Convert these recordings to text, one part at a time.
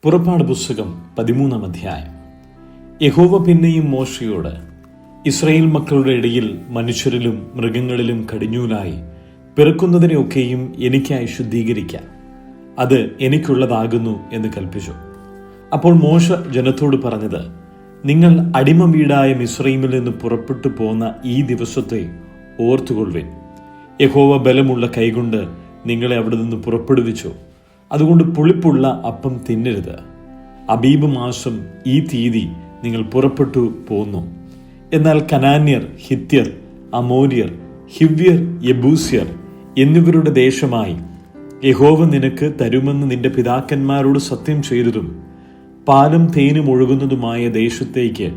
പുറപ്പാട് പുസ്തകം 13-ാം അധ്യായം. യഹോവ പിന്നെയും മോശയോട്, ഇസ്രായേൽ മക്കളുടെ ഇടയിൽ മനുഷ്യരിലും മൃഗങ്ങളിലും കടിഞ്ഞൂലായി പിറക്കുന്നതിനെയൊക്കെയും എനിക്കായി ശുദ്ധീകരിക്കാം, അത് എനിക്കുള്ളതാകുന്നു എന്ന് കൽപ്പിച്ചു. അപ്പോൾ മോശ ജനത്തോട് പറഞ്ഞത്, നിങ്ങൾ അടിമ വീടായ മിസ്രയീമിൽ നിന്ന് പുറപ്പെട്ടു പോന്ന ഈ ദിവസത്തെ ഓർത്തുകൊള്ളുവിൻ. യഹോവ ബലമുള്ള കൈകൊണ്ട് നിങ്ങളെ അവിടെ നിന്ന് പുറപ്പെടുവിച്ചു. അതുകൊണ്ട് പുളിപ്പുള്ള അപ്പം തിന്നരുത്. അബീബ് മാസം ഈ തീയതി നിങ്ങൾ പുറപ്പെട്ടു പോന്നു. എന്നാൽ കനാന്യർ, ഹിത്യർ, അമോര്യർ, ഹിവ്യർ, യെബൂസ്യർ എന്നിവരുടെ ദേശമായി യഹോവ നിനക്ക് തരുമെന്ന് നിന്റെ പിതാക്കന്മാരോട് സത്യം ചെയ്തതും പാലും തേനും ഒഴുകുന്നതുമായ ദേശത്തേക്ക്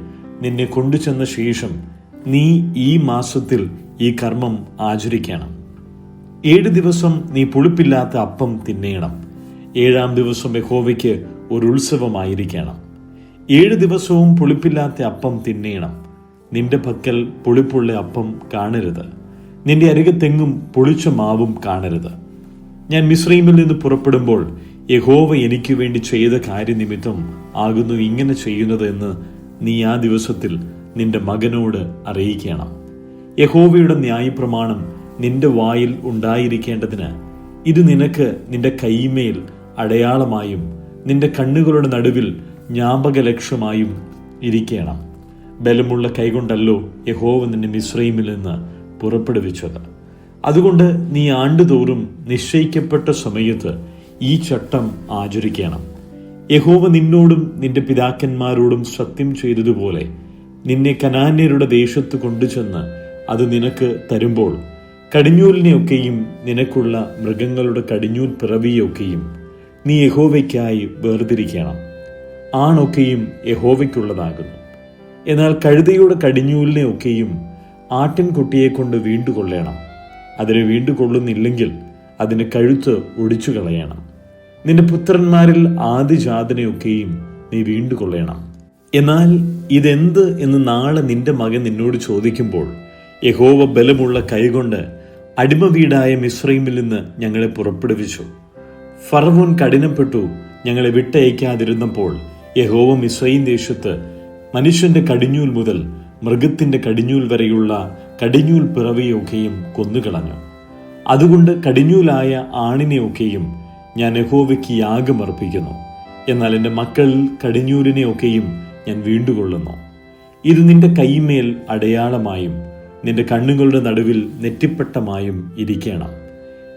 നിന്നെ കൊണ്ടുചെന്ന ശേഷം നീ ഈ മാസത്തിൽ ഈ കർമ്മം ആചരിക്കണം. 7 ദിവസം നീ പുളിപ്പില്ലാത്ത അപ്പം തിന്നേണം. 7-ാം ദിവസം യഹോവയ്ക്ക് ഒരു ഉത്സവമായിരിക്കണം. 7 ദിവസവും പുളിപ്പില്ലാത്ത അപ്പം തിന്നേണം. നിന്റെ പക്കൽ പുളിപ്പുള്ള അപ്പം കാണരുത്. നിന്റെ അരികത്തെങ്ങും പുളിച്ച മാവും കാണരുത്. ഞാൻ മിസ്രയീമിൽ നിന്ന് പുറപ്പെടുമ്പോൾ യഹോവ എനിക്ക് വേണ്ടി ചെയ്ത കാര്യനിമിത്തം ആകുന്നു ഇങ്ങനെ ചെയ്യുന്നത് എന്ന് നീ ആ ദിവസത്തിൽ നിന്റെ മകനോട് അറിയിക്കണം. യഹോവയുടെ ന്യായപ്രമാണം നിന്റെ വായിൽ ഉണ്ടായിരിക്കേണ്ടതിന് ഇത് നിനക്ക് നിന്റെ കൈമേൽ അടയാളമായും നിന്റെ കണ്ണുകളുടെ നടുവിൽ ജ്ഞാപകലക്ഷ്യമായും ഇരിക്കണം. ബലമുള്ള കൈകൊണ്ടല്ലോ യഹോവ നിന്നെ മിസ്രയീമിൽ നിന്ന് പുറപ്പെടുവിച്ചത്. അതുകൊണ്ട് നീ ആണ്ടുതോറും നിശ്ചയിക്കപ്പെട്ട സമയത്ത് ഈ ചട്ടം ആചരിക്കണം. യഹോവ നിന്നോടും നിന്റെ പിതാക്കന്മാരോടും സത്യം ചെയ്തതുപോലെ നിന്നെ കനാന്യരുടെ ദേശത്ത് കൊണ്ടുചെന്ന് അത് നിനക്ക് തരുമ്പോൾ കടിഞ്ഞൂലിനെയൊക്കെയും നിനക്കുള്ള മൃഗങ്ങളുടെ കടിഞ്ഞൂൽ പിറവിയൊക്കെയും നീ യഹോവയ്ക്കായി വേർതിരിക്കണം. ആണൊക്കെയും യഹോവയ്ക്കുള്ളതാകുന്നു. എന്നാൽ കഴുതയുടെ കടിഞ്ഞൂലിനെയൊക്കെയും ആട്ടിൻകുട്ടിയെ കൊണ്ട് വീണ്ടുകൊള്ളണം. അതിനെ വീണ്ടുകൊള്ളുന്നില്ലെങ്കിൽ അതിന് കഴുത്ത് ഒടിച്ചു കളയണം. നിന്റെ പുത്രന്മാരിൽ ആദിജാതനെയൊക്കെയും നീ വീണ്ടുകൊള്ളണം. എന്നാൽ ഇതെന്ത് എന്ന് നാളെ നിന്റെ മകൻ നിന്നോട് ചോദിക്കുമ്പോൾ യഹോവ ബലമുള്ള കൈകൊണ്ട് അടിമ വീടായ മിസ്രയീമിൽ നിന്ന് ഞങ്ങളെ പുറപ്പെടുവിച്ചു. ഫറവോൻ കഠിനപ്പെട്ടു ഞങ്ങളെ വിട്ടയക്കാതിരുന്നപ്പോൾ യഹോവ മിസ്രയീം ദേശത്ത് മനുഷ്യന്റെ കടിഞ്ഞൂൽ മുതൽ മൃഗത്തിന്റെ കടിഞ്ഞൂൽ വരെയുള്ള കടിഞ്ഞൂൽ പിറവിയൊക്കെയും കൊന്നുകളഞ്ഞു. അതുകൊണ്ട് കടിഞ്ഞൂലായ ആണിനെയൊക്കെയും ഞാൻ യഹോവയ്ക്ക് യാഗമർപ്പിക്കുന്നു. എന്നാൽ എൻ്റെ മക്കളിൽ കടിഞ്ഞൂലിനെയൊക്കെയും ഞാൻ വീണ്ടുകൊള്ളുന്നു. ഇത് നിന്റെ കൈമേൽ അടയാളമായും നിന്റെ കണ്ണുകളുടെ നടുവിൽ നെറ്റിപ്പട്ടമായും ഇരിക്കണം.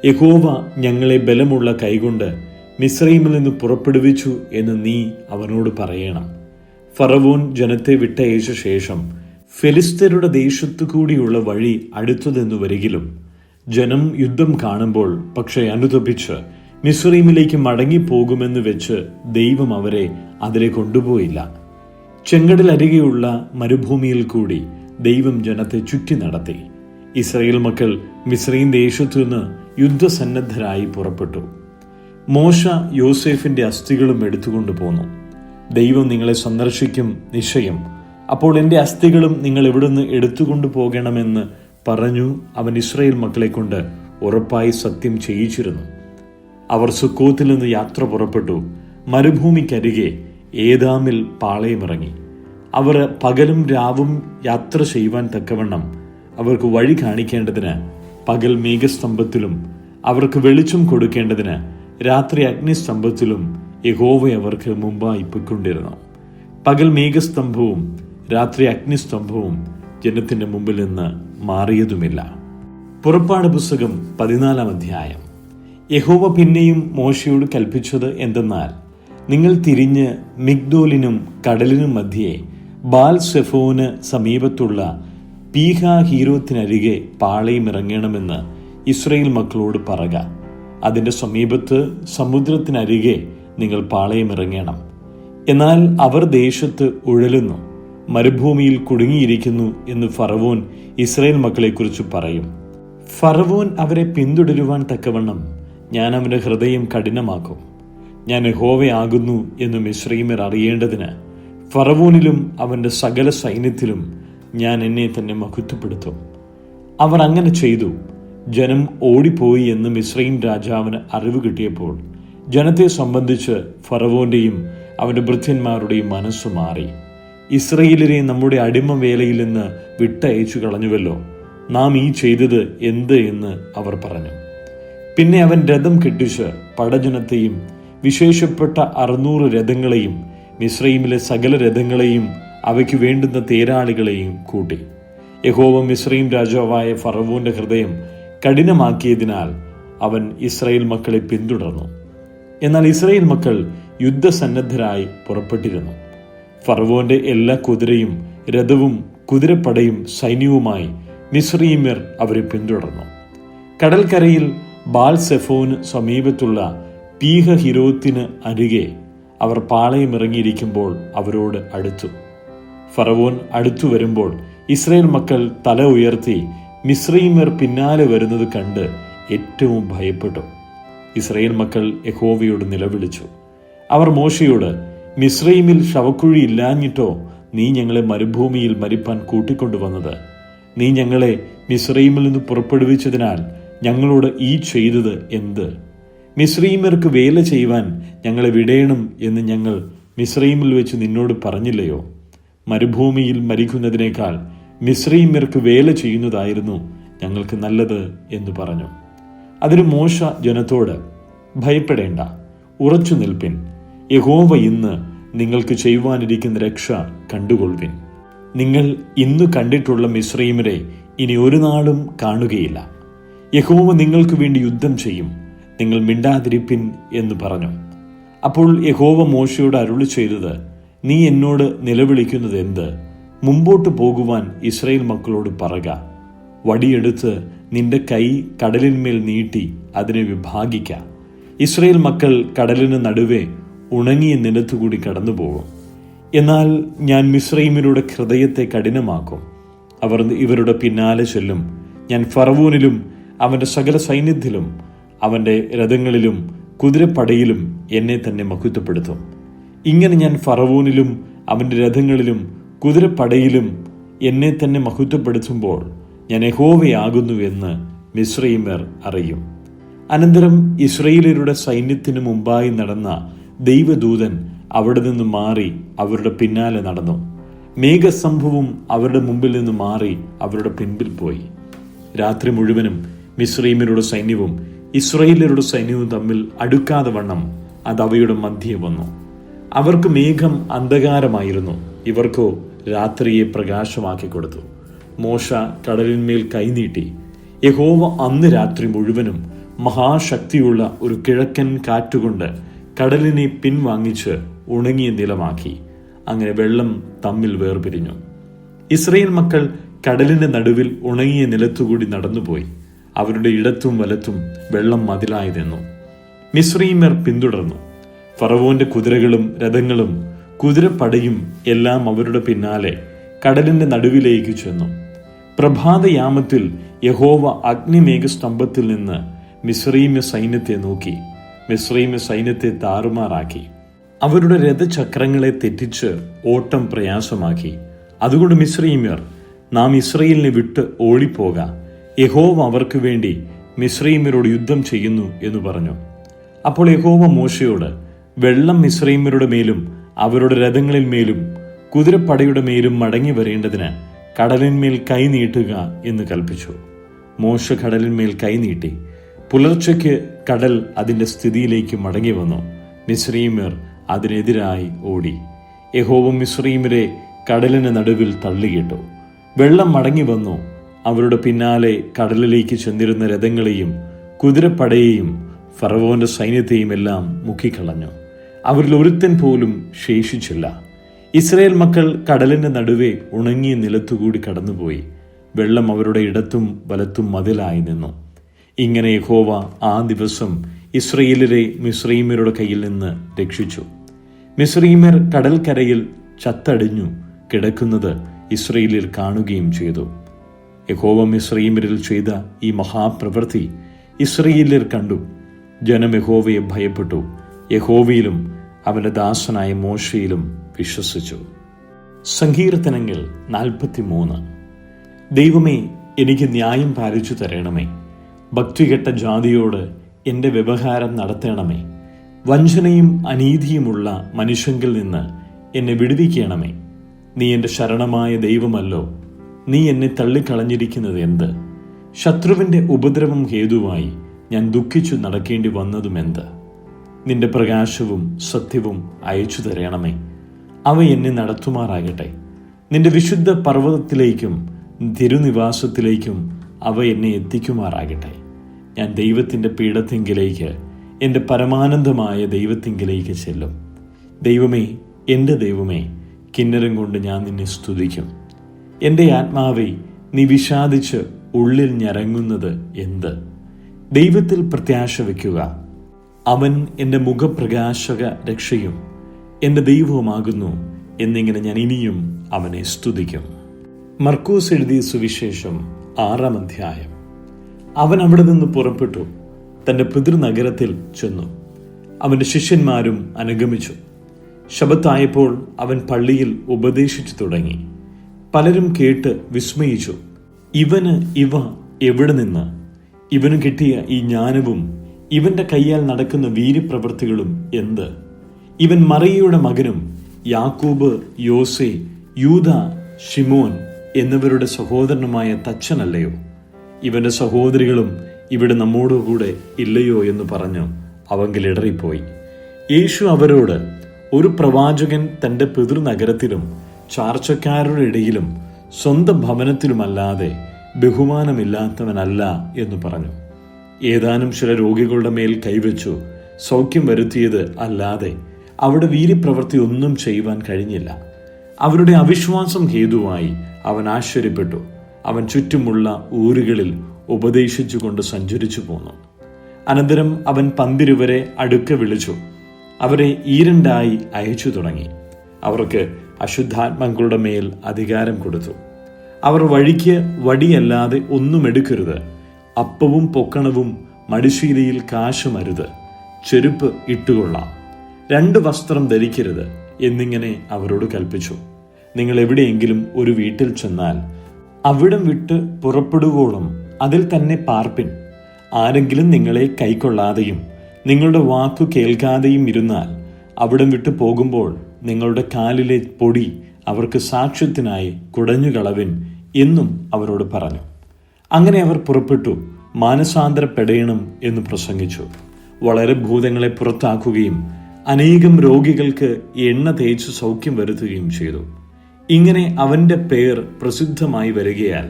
യഹോവ ഞങ്ങളെ ബലമുള്ള കൈകൊണ്ട് മിസ്രയീമിൽ നിന്ന് പുറപ്പെടുവിച്ചു എന്ന് നീ അവനോട് പറയണം. ഫറവോൻ ജനത്തെ വിട്ടയച്ച ശേഷം ഫെലിസ്ത്യരുടെ ദേശത്തു കൂടിയുള്ള വഴി അടുത്തതെന്നു വരികിലും ജനം യുദ്ധം കാണുമ്പോൾ പക്ഷേ അനുതപിച്ച് മിസ്രയീമിലേക്ക് മടങ്ങിപ്പോകുമെന്ന് വെച്ച് ദൈവം അവരെ അതിലെ കൊണ്ടുപോയില്ല. ചെങ്കടലരികെയുള്ള മരുഭൂമിയിൽ കൂടി ദൈവം ജനത്തെ ചുറ്റി നടത്തി. ഇസ്രായേൽ മക്കൾ മിസ്രയീം ദേശത്തു നിന്ന് യുദ്ധസന്നദ്ധരായി പുറപ്പെട്ടു. മോശ യോസേഫിന്റെ അസ്ഥികളും എടുത്തുകൊണ്ടു പോന്നു. ദൈവം നിങ്ങളെ സന്ദർശിക്കും നിശ്ചയം. അപ്പോൾ എൻ്റെ അസ്ഥികളും നിങ്ങൾ എവിടുന്ന് എടുത്തുകൊണ്ടു പോകണമെന്ന് പറഞ്ഞു അവൻ ഇസ്രായേൽ മക്കളെ കൊണ്ട് ഉറപ്പായി സത്യം ചെയ്യിച്ചിരുന്നു. അവർ സുക്കോത്തിൽ നിന്ന് യാത്ര പുറപ്പെട്ടു. മരുഭൂമിക്കരികെ ഏതാമിൽ പാളയമിറങ്ങി. അവർ പകലും രാവും യാത്ര ചെയ്യുവാൻ തക്കവണ്ണം അവർക്ക് വഴി കാണിക്കേണ്ടതിന് പകൽ മേഘസ്തംഭത്തിലും അവർക്ക് വെളിച്ചം കൊടുക്കേണ്ടതിന് രാത്രി അഗ്നിസ്തംഭത്തിലും യഹോവ അവർക്ക് മുമ്പായി പൊയ്ക്കൊണ്ടിരുന്നു. പകൽ മേഘസ്തംഭവും രാത്രി അഗ്നിസ്തംഭവും ജനത്തിന്റെ മുമ്പിൽ നിന്ന് മാറിയതുമില്ല. പുറപ്പാട് പുസ്തകം 14-ാം അധ്യായം. യഹോവ പിന്നെയും മോശയോട് കൽപ്പിച്ചത് എന്തെന്നാൽ, നിങ്ങൾ തിരിഞ്ഞ് മിഗ്ദോലിനും കടലിനും മധ്യേ ബാൽ സെഫോന് സമീപത്തുള്ള പീഹ ഹീരോത്തിനരികെ പാളയമിറങ്ങണമെന്ന് ഇസ്രായേൽ മക്കളോട് പറക. അതിന്റെ സമീപത്ത് സമുദ്രത്തിനരികെ നിങ്ങൾ പാളയമിറങ്ങണം. എന്നാൽ അവർ ദേശത്ത് ഉഴലുന്നു, മരുഭൂമിയിൽ കുടുങ്ങിയിരിക്കുന്നു എന്ന് ഫറവോൻ ഇസ്രായേൽ മക്കളെക്കുറിച്ച് പറയും. ഫറവോൻ അവരെ പിന്തുടരുവാൻ തക്കവണ്ണം ഞാൻ അവന്റെ ഹൃദയം കഠിനമാക്കും. ഞാൻ യഹോവയാകുന്നു എന്ന് മിസ്രയീമ്യർ അറിയേണ്ടതിന് ഫറവോനിലും അവന്റെ സകല സൈന്യത്തിലും ഞാൻ എന്നെ തന്നെ മഹത്വപ്പെടുത്തും. അവർ അങ്ങനെ ചെയ്തു. ജനം ഓടിപ്പോയി എന്ന് മിസ്രയീം രാജാവിന് അറിവ് കിട്ടിയപ്പോൾ ജനത്തെ സംബന്ധിച്ച് ഫറവോന്റെയും അവന്റെ ഭൃത്യന്മാരുടെയും മനസ്സു മാറി. ഇസ്രയേലിനെ നമ്മുടെ അടിമ വേലയിൽ നിന്ന് വിട്ടയച്ചു കളഞ്ഞുവല്ലോ, നാം ഈ ചെയ്തത് എന്ത് എന്ന് അവർ പറഞ്ഞു. പിന്നെ അവൻ രഥം കെട്ടിച്ച് പടജനത്തെയും വിശേഷപ്പെട്ട 600 രഥങ്ങളെയും മിസ്രയീമിലെ സകല രഥങ്ങളെയും അവയ്ക്ക് വേണ്ടുന്ന തേരാളികളെയും കൂട്ടി. യഹോവ മിസ്രയീം രാജാവായ ഫറവോന്റെ ഹൃദയം കഠിനമാക്കിയതിനാൽ അവൻ ഇസ്രായേൽ മക്കളെ പിന്തുടർന്നു. എന്നാൽ ഇസ്രായേൽ മക്കൾ യുദ്ധസന്നദ്ധരായി പുറപ്പെട്ടിരുന്നു. ഫറവോന്റെ എല്ലാ കുതിരയും രഥവും കുതിരപ്പടയും സൈന്യവുമായി മിസ്രയീമ്യർ അവരെ പിന്തുടർന്നു. കടൽക്കരയിൽ ബാൽസെഫോന് സമീപത്തുള്ള പീഹഹിരോത്തിന് അരികെ അവർ പാളയമിറങ്ങിയിരിക്കുമ്പോൾ അവരോട് അടുത്തു. ഫറവോൻ അടുത്തു വരുമ്പോൾ ഇസ്രായേൽ മക്കൾ തല ഉയർത്തി മിസ്രയീമ്യർ പിന്നാലെ വരുന്നത് കണ്ട് ഏറ്റവും ഭയപ്പെട്ടു. ഇസ്രായേൽ മക്കൾ യഹോവയോട് നിലവിളിച്ചു. അവർ മോശയോട്, മിസ്രയീമിൽ ശവക്കുഴി ഇല്ലാഞ്ഞിട്ടോ നീ ഞങ്ങളെ മരുഭൂമിയിൽ മരിപ്പാൻ കൂട്ടിക്കൊണ്ടുവന്നത്? നീ ഞങ്ങളെ മിസ്രയീമിൽ നിന്ന് പുറപ്പെടുവിച്ചതിനാൽ ഞങ്ങളോട് ഈ ചെയ്തത് എന്ത്? മിസ്രയീമ്യർക്ക് വേല ചെയ്യുവാൻ ഞങ്ങളെ വിടേണം എന്ന് ഞങ്ങൾ മിസ്രയീമിൽ വെച്ച് നിന്നോട് പറഞ്ഞില്ലയോ? മരുഭൂമിയിൽ മരിക്കുന്നതിനേക്കാൾ മിസ്രയീമ്യർക്ക് വേല ചെയ്യുന്നതായിരുന്നു ഞങ്ങൾക്ക് നല്ലത് എന്ന് പറഞ്ഞു. അതിന് മോശ ജനത്തോട്, ഭയപ്പെടേണ്ട, ഉറച്ചു നിൽപ്പിൻ. യഹോവ ഇന്ന് നിങ്ങൾക്ക് ചെയ്യുവാനിരിക്കുന്ന രക്ഷ കണ്ടുകൊള്ളുവിൻ. നിങ്ങൾ ഇന്ന് കണ്ടിട്ടുള്ള മിസ്രയീമ്യരെ ഇനി ഒരു നാളും കാണുകയില്ല. യഹോവ നിങ്ങൾക്ക് വേണ്ടി യുദ്ധം ചെയ്യും, നിങ്ങൾ മിണ്ടാതിരിപ്പിൻ എന്ന് പറഞ്ഞു. അപ്പോൾ യഹോവ മോശയോട് അരുളി ചെയ്തത്, നീ എന്നോട് നിലവിളിക്കുന്നത് എന്ത്? മുമ്പോട്ട് പോകുവാൻ ഇസ്രായേൽ മക്കളോട് പറക. വടിയെടുത്ത് നിന്റെ കൈ കടലിന്മേൽ നീട്ടി അതിനെ വിഭാഗിക്ക. ഇസ്രായേൽ മക്കൾ കടലിന് നടുവേ ഉണങ്ങിയ നിലത്തുകൂടി കടന്നുപോകും. എന്നാൽ ഞാൻ മിസ്രയീമ്യരുടെ ഹൃദയത്തെ കഠിനമാക്കും. അവർ ഇവരുടെ പിന്നാലെ ചെല്ലും. ഞാൻ ഫറവോനിലും അവന്റെ സകല സൈന്യത്തിലും അവന്റെ രഥങ്ങളിലും കുതിരപ്പടയിലും എന്നെ തന്നെ മഹത്വപ്പെടുത്തും. ഇങ്ങനെ ഞാൻ ഫറവോനിലും അവന്റെ രഥങ്ങളിലും കുതിരപ്പടയിലും എന്നെ തന്നെ മഹത്വപ്പെടുത്തുമ്പോൾ ഞാൻ യഹോവയാകുന്നു എന്ന് മിസ്രയീമ്യർ അറിയും. അനന്തരം ഇസ്രായേല്യരുടെ സൈന്യത്തിന് മുമ്പായി നടന്ന ദൈവദൂതൻ അവിടെ നിന്ന് മാറി അവരുടെ പിന്നാലെ നടന്നു. മേഘസ്തംഭവും അവരുടെ മുമ്പിൽ നിന്ന് മാറി അവരുടെ പിൻപിൽ പോയി. രാത്രി മുഴുവനും മിസ്രയീമ്യരുടെ സൈന്യവും ഇസ്രായേല്യരുടെ സൈന്യവും തമ്മിൽ അടുക്കാതെ വണ്ണം അത് അവയുടെ മധ്യേ വന്നു. അവർക്ക് മേഘം അന്ധകാരമായിരുന്നു, ഇവർക്കോ രാത്രിയെ പ്രകാശമാക്കി കൊടുത്തു. മോശ കടലിന്മേൽ കൈനീട്ടി. യഹോവ അന്ന് രാത്രി മുഴുവനും മഹാശക്തിയുള്ള ഒരു കിഴക്കൻ കാറ്റുകൊണ്ട് കടലിനെ പിൻവാങ്ങിച്ച് ഉണങ്ങിയ നിലമാക്കി. അങ്ങനെ വെള്ളം തമ്മിൽ വേർപിരിഞ്ഞു. ഇസ്രായേൽ മക്കൾ കടലിന്റെ നടുവിൽ ഉണങ്ങിയ നിലത്തുകൂടി നടന്നുപോയി. അവരുടെ ഇടത്തും വലത്തും വെള്ളം മതിലായി നിന്നു. മിസ്രയീമ്യർ പിന്തുടർന്നു. ഫറവോന്റെ കുതിരകളും രഥങ്ങളും കുതിരപ്പടയും എല്ലാം അവരുടെ പിന്നാലെ കടലിന്റെ നടുവിലേക്ക് ചെന്നു. പ്രഭാതയാമത്തിൽ യഹോവ അഗ്നിമേഘസ്തംഭത്തിൽ നിന്ന് മിസ്രയീമ്യ സൈന്യത്തെ നോക്കി. മിസ്രയീമ്യ സൈന്യത്തെ താറുമാറാക്കി. അവരുടെ രഥചക്രങ്ങളെ തെറ്റിച്ച് ഓട്ടം പ്രയാസമാക്കി. അതുകൊണ്ട് മിസ്രയീമ്യർ, നാം ഇസ്രായേലിനെ വിട്ട് ഓടിപ്പോക, യഹോവ അവർക്ക് വേണ്ടി മിസ്രയീമ്യരോട് യുദ്ധം ചെയ്യുന്നു എന്ന് പറഞ്ഞു. അപ്പോൾ യഹോവ മോശയോട്, വെള്ളം മിസ്രയീമ്യരുടെ മേലും അവരുടെ രഥങ്ങളിൽ മേലും കുതിരപ്പടയുടെ മേലും മടങ്ങി വരേണ്ടതിന് കടലിന്മേൽ കൈ നീട്ടുക എന്ന് കൽപ്പിച്ചു. മോശ കടലിന്മേൽ കൈനീട്ടി. പുലർച്ചയ്ക്ക് കടൽ അതിന്റെ സ്ഥിതിയിലേക്ക് മടങ്ങി വന്നു. മിസ്രയീമ്യർ അതിനെതിരായി ഓടി. യഹോവ മിസ്രയീമ്യരെ കടലിന് നടുവിൽ തള്ളിയിട്ടു. വെള്ളം മടങ്ങി വന്നു. അവരുടെ പിന്നാലെ കടലിലേക്ക് ചെന്നിരുന്ന രഥങ്ങളെയും കുതിരപ്പടയെയും ഫറവോന്റെ സൈന്യത്തെയും എല്ലാം മുക്കിക്കളഞ്ഞു. അവരിൽ ഒരുത്തൻ പോലും ശേഷിച്ചില്ല. ഇസ്രായേൽ മക്കൾ കടലിന്റെ നടുവേ ഉണങ്ങിയ നിലത്തുകൂടി കടന്നുപോയി. വെള്ളം അവരുടെ ഇടത്തും വലത്തും മതിലായി നിന്നു. ഇങ്ങനെ യഹോവ ആ ദിവസം ഇസ്രായേലിലെ മിസ്രയീമ്യരുടെ കയ്യിൽ നിന്ന് രക്ഷിച്ചു. മിസ്രയീമ്യർ കടൽക്കരയിൽ ചത്തടിഞ്ഞു കിടക്കുന്നത് ഇസ്രായേലിൽ കാണുകയും ചെയ്തു. യഹോവ മിസ്രയീമ്യരിൽ ചെയ്ത ഈ മഹാപ്രവൃത്തി ഇസ്രായേല്യർ കണ്ടു. ജനം യഹോവയെ ഭയപ്പെട്ടു. യഹോവയിലും അവന്റെ ദാസനായ മോശയിലും വിശ്വസിച്ചു. സങ്കീർത്തനങ്ങൾ 43. ദൈവമേ, എനിക്ക് ന്യായം പാലിച്ചു തരണമേ. ഭക്തികെട്ട ജാതിയോട് എൻ്റെ വ്യവഹാരം നടത്തണമേ. വഞ്ചനയും അനീതിയുമുള്ള മനുഷ്യങ്കിൽ നിന്ന് എന്നെ വിടുവിക്കണമേ. നീ എൻ്റെ ശരണമായ ദൈവമല്ലോ. നീ എന്നെ തള്ളിക്കളഞ്ഞിരിക്കുന്നത് എന്ത്? ശത്രുവിൻ്റെ ഉപദ്രവം ഹേതുവായി ഞാൻ ദുഃഖിച്ചു നടക്കേണ്ടി വന്നതുമെന്ത്? നിന്റെ പ്രകാശവും സത്യവും അയച്ചു തരണമേ. അവ എന്നെ നടത്തുമാറാകട്ടെ. നിന്റെ വിശുദ്ധ പർവ്വതത്തിലേക്കും തിരുനിവാസത്തിലേക്കും അവ എന്നെ എത്തിക്കുമാറാകട്ടെ. ഞാൻ ദൈവത്തിൻ്റെ പീഠത്തിങ്കിലേക്ക്, എൻ്റെ പരമാനന്ദമായ ദൈവത്തിങ്കിലേക്ക് ചെല്ലും. ദൈവമേ, എൻ്റെ ദൈവമേ, കിന്നരം കൊണ്ട് ഞാൻ നിന്നെ സ്തുതിക്കും. എൻ്റെ ആത്മാവേ, നീ വിഷാദിച്ച് ഉള്ളിൽ ഞരങ്ങുന്നത് എന്ത്? ദൈവത്തിൽ പ്രത്യാശ വയ്ക്കുക. അവൻ എൻ്റെ മുഖപ്രകാശക രക്ഷയും എൻ്റെ ദൈവവുമാകുന്നു എന്നിങ്ങനെ ഞാൻ ഇനിയും അവനെ സ്തുതിക്കും. മർക്കോസ് എഴുതിയ സുവിശേഷം 6-ാം അധ്യായം. അവൻ അവിടെ നിന്ന് പുറപ്പെട്ടു തൻ്റെ പിതൃനഗരത്തിൽ ചെന്നു. അവൻ്റെ ശിഷ്യന്മാരും അനുഗമിച്ചു. ശബത്തായപ്പോൾ അവൻ പള്ളിയിൽ ഉപദേശിച്ചു തുടങ്ങി. പലരും കേട്ട് വിസ്മയിച്ചു. ഇവന് ഇവ എവിടെ നിന്ന്? ഇവന് കിട്ടിയ ഈ ജ്ഞാനവും ഇവന്റെ കയ്യാൽ നടക്കുന്ന വീര്യപ്രവൃത്തികളും എന്ത്? ഇവൻ മറിയയുടെ മകനും യാക്കോബ്, യോസെ, യൂദ, ശിമോൻ എന്നിവരുടെ സഹോദരനുമായ തച്ചനല്ലയോ? ഇവന്റെ സഹോദരികളും ഇവിടെ നമ്മോടുകൂടെ ഇല്ലയോ എന്ന് പറഞ്ഞു അവങ്കിൽ ഇടറിപ്പോയി. യേശു അവരോട്, ഒരു പ്രവാചകൻ തൻ്റെ പിതൃനഗരത്തിലും ചാർച്ചക്കാരുടെ ഇടയിലും സ്വന്തം ഭവനത്തിലുമല്ലാതെ ബഹുമാനമില്ലാത്തവനല്ല എന്ന് പറഞ്ഞു. ഏതാനും ചില രോഗികളുടെ മേൽ കൈവച്ചു സൗഖ്യം വരുത്തിയത് അല്ലാതെ അവിടെ വീര്യപ്രവൃത്തി ഒന്നും ചെയ്യുവാൻ കഴിഞ്ഞില്ല. അവരുടെ അവിശ്വാസം ഹേതുവായി അവൻ ആശ്ചര്യപ്പെട്ടു. അവൻ ചുറ്റുമുള്ള ഊരുകളിൽ ഉപദേശിച്ചുകൊണ്ട് സഞ്ചരിച്ചു പോന്നു. അനന്തരം അവൻ 12 പേരെ അടുക്ക വിളിച്ചു. അവരെ ഈരണ്ടായി അയച്ചു തുടങ്ങി. അവർക്ക് അശുദ്ധാത്മാക്കളുടെ മേൽ അധികാരം കൊടുത്തു. അവർ വഴിക്ക് വടിയല്ലാതെ ഒന്നും എടുക്കരുത്, അപ്പവും പൊക്കണവും മടിശീലയിൽ കാശുമരുത്, ചെരുപ്പ് ഇട്ടുകൊള്ളാം, 2 വസ്ത്രം ധരിക്കരുത് എന്നിങ്ങനെ അവരോട് കൽപ്പിച്ചു. നിങ്ങൾ എവിടെയെങ്കിലും ഒരു വീട്ടിൽ ചെന്നാൽ അവിടം വിട്ട് പുറപ്പെടുവോളം അതിൽ തന്നെ പാർപ്പിൻ. ആരെങ്കിലും നിങ്ങളെ കൈക്കൊള്ളാതെയും നിങ്ങളുടെ വാക്കു കേൾക്കാതെയും ഇരുന്നാൽ അവിടം വിട്ടു പോകുമ്പോൾ നിങ്ങളുടെ കാലിലെ പൊടി അവർക്ക് സാക്ഷ്യത്തിനായി കുടഞ്ഞുകളവിൻ എന്നും അവരോട് പറഞ്ഞു. അങ്ങനെ അവർ പുറപ്പെട്ടു മാനസാന്തരപ്പെടേണം എന്ന് പ്രസംഗിച്ചു. വളരെ ഭൂതങ്ങളെ പുറത്താക്കുകയും അനേകം രോഗികൾക്ക് എണ്ണ തേച്ച് സൗഖ്യം വരുത്തുകയും ചെയ്തു. ഇങ്ങനെ അവന്റെ പേർ പ്രസിദ്ധമായി വരികയാൽ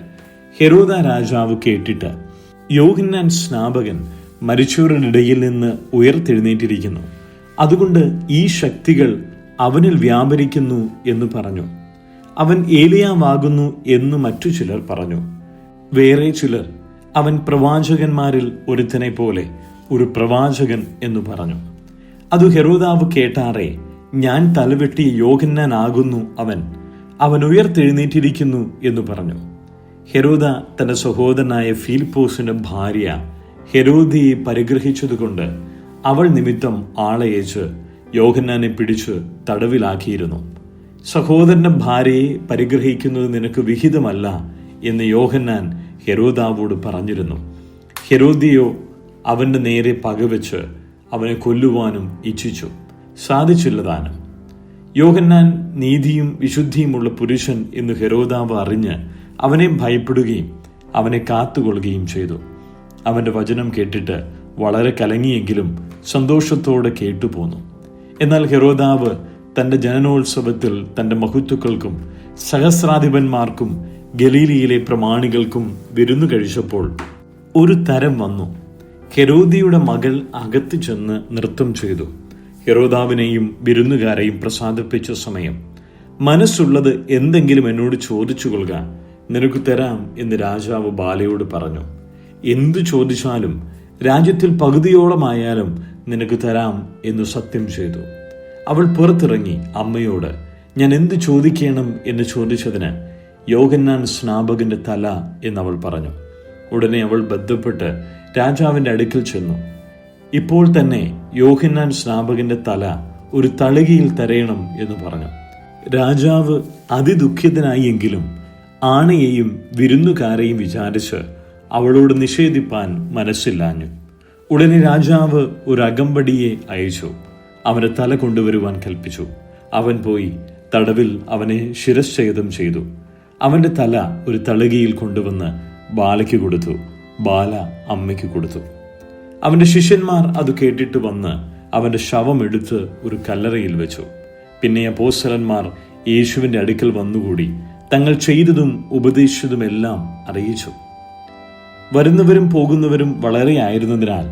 ഹെരോദ രാജാവ് കേട്ടിട്ട്, യോഹന്നാൻ സ്നാപകൻ മരിച്ചവരുടെ ഇടയിൽ നിന്ന് ഉയർത്തെഴുന്നേറ്റിരിക്കുന്നു, അതുകൊണ്ട് ഈ ശക്തികൾ അവനിൽ വ്യാപരിക്കുന്നു എന്ന് പറഞ്ഞു. അവൻ ഏലിയാവാകുന്നു എന്ന് മറ്റു ചിലർ പറഞ്ഞു. വേറെ ചിലർ അവൻ പ്രവാചകന്മാരിൽ ഒരുത്തനെ പോലെ ഒരു പ്രവാചകൻ എന്ന് പറഞ്ഞു. അത് ഹെരോദാവ് കേട്ടാറെ, ഞാൻ തലവെട്ടിയ യോഹന്നാൻ ആകുന്നു അവൻ ഉയർത്തെഴുന്നേറ്റിരിക്കുന്നു എന്ന് പറഞ്ഞു. ഹെരോദ തന്റെ സഹോദരനായ ഫിലിപ്പോസിന്റെ ഭാര്യ ഹെരോദിയെ പരിഗ്രഹിച്ചതുകൊണ്ട് അവൾ നിമിത്തം ആളയച്ച് യോഹന്നാനെ പിടിച്ച് തടവിലാക്കിയിരുന്നു. സഹോദരന്റെ ഭാര്യയെ പരിഗ്രഹിക്കുന്നത് നിനക്ക് വിഹിതമല്ല എന്ന് യോഹന്നാൻ ഹെരോദാവോട് പറഞ്ഞിരുന്നു. ഹെരോദിയോ അവന്റെ നേരെ പകവെച്ച് അവനെ കൊല്ലുവാനും ഇച്ഛിച്ചു. സാധിച്ചില്ലതാനും. യോഹന്നാൻ നീതിയും വിശുദ്ധിയുമുള്ള പുരുഷൻ എന്ന് ഹെരോദാവ് അറിഞ്ഞ് അവനെ ഭയപ്പെടുകയും അവനെ കാത്തുകൊള്ളുകയും ചെയ്തു. അവന്റെ വചനം കേട്ടിട്ട് വളരെ കലങ്ങിയെങ്കിലും സന്തോഷത്തോടെ കേട്ടുപോന്നു. എന്നാൽ ഹെരോദാവ് തന്റെ ജനനോത്സവത്തിൽ തന്റെ മഹത്തുക്കൾക്കും സഹസ്രാധിപന്മാർക്കും ഗലീലിയിലെ പ്രമാണികൾക്കും വിരുന്നു കഴിച്ചപ്പോൾ ഒരു തരം വന്നു. ഹെരോദിയുടെ മകൾ അകത്ത് ചെന്ന് നൃത്തം ചെയ്തു. ഹെരോദാവിനെയും വിരുന്നുകാരെയും പ്രസാദിപ്പിച്ച സമയം, മനസ്സുള്ളത് എന്തെങ്കിലും എന്നോട് ചോദിച്ചു കൊള്ളുക, നിനക്ക് തരാം എന്ന് രാജാവ് ബാലയോട് പറഞ്ഞു. എന്തു ചോദിച്ചാലും രാജ്യത്തിൽ പകുതിയോളമായാലും നിനക്ക് തരാം എന്ന് സത്യം ചെയ്തു. അവൾ പുറത്തിറങ്ങി അമ്മയോട്, ഞാൻ എന്ത് ചോദിക്കണം എന്ന് ചോദിച്ചതിന്, യോഹന്നാൻ സ്നാപകന്റെ തല എന്നവൾ പറഞ്ഞു. ഉടനെ അവൾ ബന്ധപ്പെട്ട് രാജാവിന്റെ അടുക്കൽ ചെന്നു. ഇപ്പോൾ തന്നെ യോഹന്നാൻ സ്നാപകന്റെ തല ഒരു തളികയിൽ തരയണം എന്ന് പറഞ്ഞു. രാജാവ് അതിദുഃഖിതനായി എങ്കിലും ആണയെയും വിരുന്നുകാരെയും വിചാരിച്ച് അവളോട് നിഷേധിപ്പാൻ മനസ്സില്ലാഞ്ഞു. ഉടനെ രാജാവ് ഒരു അകമ്പടിയെ അയച്ചു. അവന്റെ തല കൊണ്ടുവരുവാൻ കൽപ്പിച്ചു. അവൻ പോയി തടവിൽ അവനെ ശിരശ്ഛേദം ചെയ്തു. അവന്റെ തല ഒരു തളികയിൽ കൊണ്ടുവന്ന് ബാലയ്ക്ക് കൊടുത്തു. ബാല അമ്മയ്ക്ക് കൊടുത്തു. അവന്റെ ശിഷ്യന്മാർ അത് കേട്ടിട്ട് വന്ന് അവന്റെ ശവം എടുത്ത് ഒരു കല്ലറയിൽ വെച്ചു. പിന്നെ അപ്പോസ്തലന്മാർ യേശുവിന്റെ അടുക്കൽ വന്നുകൂടി തങ്ങൾ ചെയ്തതും ഉപദേശിച്ചതുമെല്ലാം അറിയിച്ചു. വരുന്നവരും പോകുന്നവരും വളരെ ആയിരുന്നതിനാൽ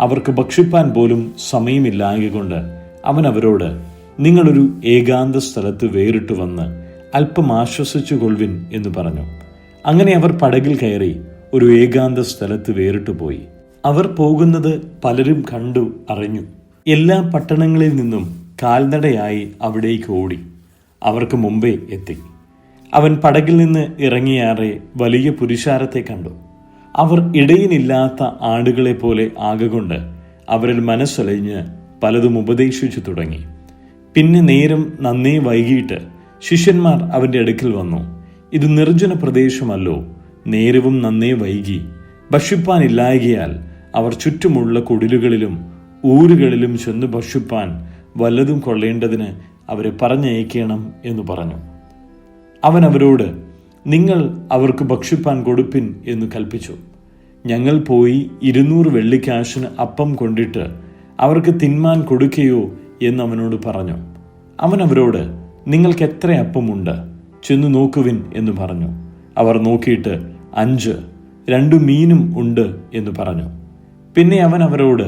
അവർക്ക് ഭക്ഷിപ്പാൻ പോലും സമയമില്ലായകൊണ്ട് അവൻ അവരോട്, നിങ്ങളൊരു ഏകാന്ത സ്ഥലത്ത് വേറിട്ട് വന്ന് അല്പം ആശ്വസിച്ചു കൊള്ളുവിൻ എന്ന് പറഞ്ഞു. അങ്ങനെ അവർ പടകിൽ കയറി ഒരു ഏകാന്ത സ്ഥലത്ത് വേറിട്ടു പോയി. അവർ പോകുന്നത് പലരും കണ്ടു അറിഞ്ഞു. എല്ലാ പട്ടണങ്ങളിൽ നിന്നും കാൽനടയായി അവിടേക്ക് ഓടി അവർക്ക് മുമ്പേ എത്തി. അവൻ പടകിൽ നിന്ന് ഇറങ്ങിയാറെ വലിയ പുരുഷാരത്തെ കണ്ടു. അവർ ഇടയിനില്ലാത്ത ആടുകളെ പോലെ ആകൊണ്ട് അവരിൽ മനസ്സലിഞ്ഞ് പലതും ഉപദേശിച്ചു തുടങ്ങി. പിന്നെ നേരം നന്നേ വൈകിട്ട് ശിഷ്യന്മാർ അവന്റെ അടുക്കൽ വന്നു. ഇത് നിർജ്ജന പ്രദേശമല്ലോ, നേരവും നന്നേ വൈകി, ഭക്ഷിപ്പാനില്ലായകയാൽ അവർ ചുറ്റുമുള്ള കുടിലുകളിലും ഊരുകളിലും ചെന്ന് ഭക്ഷിപ്പാൻ വല്ലതും കൊള്ളേണ്ടതിന് അവരെ പറഞ്ഞയക്കണം എന്ന് പറഞ്ഞു. അവൻ അവരോട്, നിങ്ങൾ അവർക്ക് ഭക്ഷിപ്പാൻ കൊടുപ്പിൻ എന്ന് കൽപ്പിച്ചു. ഞങ്ങൾ പോയി 200 വെള്ളിക്കാശിന് അപ്പം കൊണ്ടിട്ട് അവർക്ക് തിന്മാൻ കൊടുക്കുകയോ എന്ന് അവനോട് പറഞ്ഞു. അവൻ അവരോട്, നിങ്ങൾക്ക് എത്ര അപ്പമുണ്ട്, ചെന്ന് നോക്കുവിൻ എന്ന് പറഞ്ഞു. അവർ നോക്കിയിട്ട് 5, 2 മീനും ഉണ്ട് എന്ന് പറഞ്ഞു. പിന്നെ അവൻ അവരോട്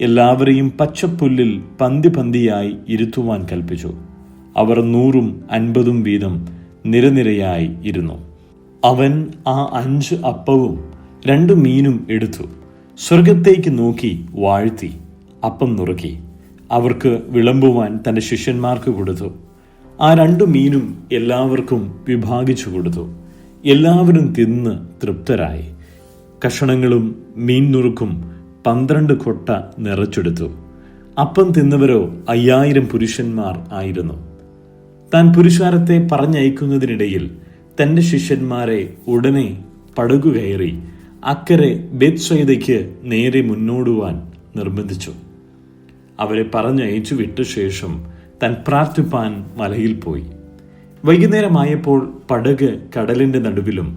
എല്ലാവരെയും പച്ചപ്പുല്ലിൽ പന്തി പന്തിയായി ഇരുത്തുവാൻ കൽപ്പിച്ചു. അവർ 100ഉം 50ഉം വീതം നിരനിരയായി ഇരുന്നു. അവൻ ആ 5 അപ്പവും 2 മീനും എടുത്തു, സ്വർഗത്തേക്ക് നോക്കി വാഴ്ത്തി അപ്പം നുറുക്കി അവർക്ക് വിളമ്പുവാൻ തന്റെ ശിഷ്യന്മാർക്ക് കൊടുത്തു. ആ 2 മീനും എല്ലാവർക്കും വിഭാഗിച്ചു കൊടുത്തു. എല്ലാവരും തിന്ന് തൃപ്തരായി. കഷണങ്ങളും മീൻ നുറുക്കും 12 കൊട്ട നിറച്ചെടുത്തു. അപ്പം തിന്നവരോ 5000 പുരുഷന്മാർ ആയിരുന്നു. താൻ പുരുഷാരത്തെ പറഞ്ഞയക്കുന്നതിനിടയിൽ തന്റെ ശിഷ്യന്മാരെ ഉടനെ പടകു കയറി അക്കരെ ബേത്സയിദയ്ക്ക് നേരെ മുന്നോടുവാൻ നിർബന്ധിച്ചു. അവരെ പറഞ്ഞയച്ചു വിട്ട ശേഷം താൻ പ്രാർത്ഥിപ്പാൻ മലയിൽ പോയി. വൈകുന്നേരമായപ്പോൾ പടക് കടലിന്റെ നടുവിലും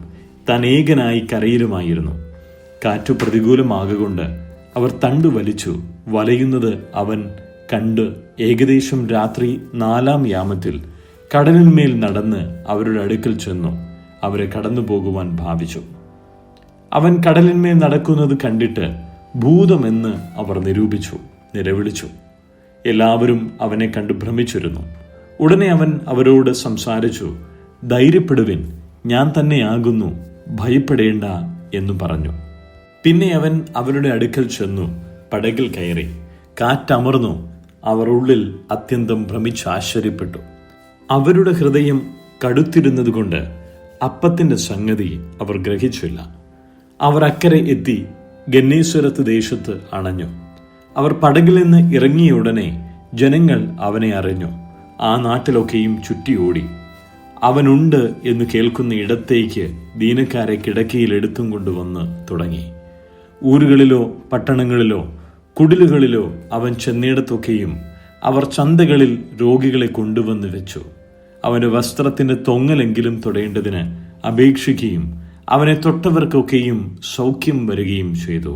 താൻ ഏകനായി കരയിലുമായിരുന്നു. കാറ്റു പ്രതികൂലമാകൊണ്ട് അവർ തണ്ടു വലിച്ചു. വലയുന്നത് അവൻ കണ്ട് ഏകദേശം രാത്രി 4-ാം യാമത്തിൽ കടലിന്മേൽ നടന്ന് അവരുടെ അടുക്കൽ ചെന്നു അവരെ കടന്നു പോകുവാൻ ഭാവിച്ചു. അവൻ കടലിന്മേൽ നടക്കുന്നത് കണ്ടിട്ട് ഭൂതമെന്ന് അവർ നിലവിളിച്ചു. എല്ലാവരും അവനെ കണ്ടു ഭ്രമിച്ചിരുന്നു. ഉടനെ അവൻ അവരോട് സംസാരിച്ചു, ധൈര്യപ്പെടുവിൻ, ഞാൻ തന്നെയാകുന്നു, ഭയപ്പെടേണ്ട എന്ന് പറഞ്ഞു. പിന്നെ അവൻ അവരുടെ അടുക്കൽ ചെന്നു പടകിൽ കയറി. കാറ്റമർന്നു. അവർ ഉള്ളിൽ അത്യന്തം ഭ്രമിച്ച് ആശ്ചര്യപ്പെട്ടു. അവരുടെ ഹൃദയം കടുത്തിരുന്നതുകൊണ്ട് അപ്പത്തിന്റെ സംഗതി അവർ ഗ്രഹിച്ചില്ല. അവർ അക്കരെ എത്തി ഗന്നേസരത്ത് ദേശത്ത് അണഞ്ഞു. അവർ പടകിൽ നിന്ന് ഇറങ്ങിയ ഉടനെ ജനങ്ങൾ അവനെ അറിഞ്ഞു. ആ നാട്ടിലൊക്കെയും ചുറ്റിയോടി. അവനുണ്ട് എന്ന് കേൾക്കുന്ന ഇടത്തേക്ക് ദീനക്കാരെ കിടക്കയിൽ എടുത്തും കൊണ്ടുവന്ന് തുടങ്ങി. ഊരുകളിലോ പട്ടണങ്ങളിലോ കുടിലുകളിലോ അവൻ ചെന്നിടത്തൊക്കെയും അവർ ചന്തകളിൽ രോഗികളെ കൊണ്ടുവന്ന് വെച്ചു. അവന്റെ വസ്ത്രത്തിന്റെ തൊങ്ങലെങ്കിലും തൊടേണ്ടതിന് അപേക്ഷിക്കുകയും അവനെ തൊട്ടവർക്കൊക്കെയും സൗഖ്യം വരികയും ചെയ്തു.